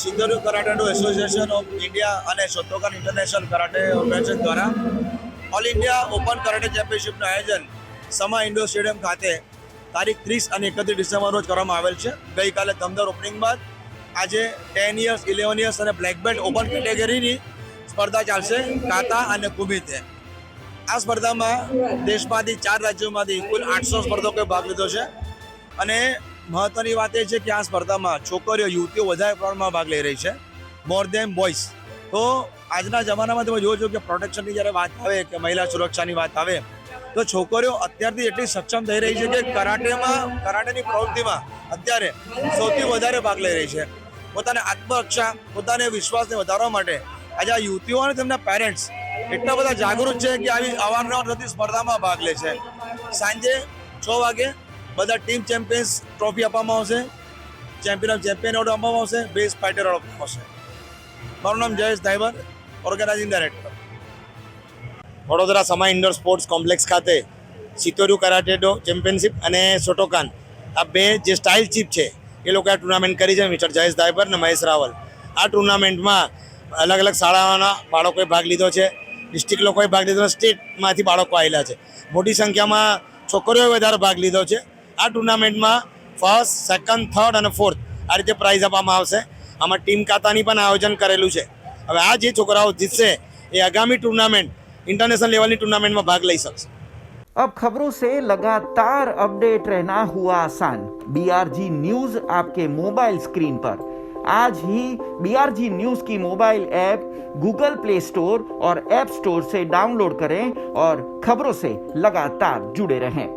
સિદ્ધોરુ karate association of India અને શોતોકાન international karate organisation દ્વારા all India open karate ચેમ્પિયનશિપનું આયોજન સમા indoor stadium ખાતે તારીખ 30 અને 31 ડિસેમ્બર રોજ કરવામાં આવેલ છે. ગઈકાલે દમદાર ઓપનિંગ બાદ આજે 10 યર્સ 11 યર્સ અને બ્લેક બેલ્ટ ઓપન કેટેગરીની સ્પર્ધા ચાલશે કાતા અને કુમિતે. આ સ્પર્ધામાં દેશમાંથી 4 રાજ્યોમાંથી કુલ 800 સ્પર્ધકોએ ભાગ લીધો છે અને મહત્વની વાત એ છે કે આ સ્પર્ધામાં છોકરીઓ યુવતીઓ વધારે પ્રમાણમાં ભાગ લઈ રહી છે, મોર દેન બોયઝ. તો આજના જમાનામાં તમે જોવો છો કે પ્રોટેક્શનની જ્યારે વાત આવે કે મહિલા સુરક્ષાની વાત આવે તો છોકરીઓ અત્યારથી એટલી સક્ષમ થઈ રહી છે કે કરાટેની પ્રવૃત્તિમાં અત્યારે સૌથી વધારે ભાગ લઈ રહી છે. પોતાને આત્મરક્ષા, પોતાને વિશ્વાસને વધારવા માટે આજે આ યુવતીઓ અને તેમના પેરેન્ટ્સ એટલા બધા જાગૃત છે કે આવી અવારનવાર થતી સ્પર્ધામાં ભાગ લે છે. સાંજે 6 વાગે બધા ટીમ ચેમ્પિયન્સ ટ્રોફી આપવામાં આવશે, ચેમ્પિયન એવોર્ડ આપવામાં આવશે, બેસ્ટ ફાઇટર એવોર્ડ આપવામાં આવશે. મારું નામ જયેશ ધાઈબર, ઓર્ગેનાઇઝિંગ ડાયરેક્ટર. વડોદરા સમા ઇન્ડોર સ્પોર્ટ્સ કોમ્પ્લેક્સ ખાતે સિત્તોરુ કરાટે ચેમ્પિયનશિપ અને શોટોકાન આ બે જે સ્ટાઇલ ચીફ છે એ લોકોએ આ ટુર્નામેન્ટ કરી છે. મિસ્ટર જયેશ ધાઈબર અને મહેશ રાવલ. આ ટુર્નામેન્ટમાં અલગ અલગ શાળાઓના બાળકોએ ભાગ લીધો છે, ડિસ્ટ્રિક્ટ લોકોએ ભાગ લીધો, સ્ટેટમાંથી બાળકો આવેલા છે. મોટી સંખ્યામાં છોકરીઓએ વધારે ભાગ લીધો છે. આ ટુર્નામેન્ટમાં ફર્સ્ટ, સેકન્ડ, થર્ડ અને ફોર્થ આ રીતે પ્રાઇઝ આપવામાં આવશે. આમાં ટીમ કાતાની પણ આયોજન કરેલું છે. હવે આ જે છોકરાઓ જીતશે એ આગામી ટુર્નામેન્ટ इंटरनेशनल लेवल की टूर्नामेंट में भाग ले सकते. अब खबरों से लगातार अपडेट रहना हुआ आसान. BRG न्यूज आपके मोबाइल स्क्रीन पर आज ही BRG न्यूज की mobile app Google play store और ऐप स्टोर से डाउनलोड करें और खबरों से लगातार जुड़े रहें.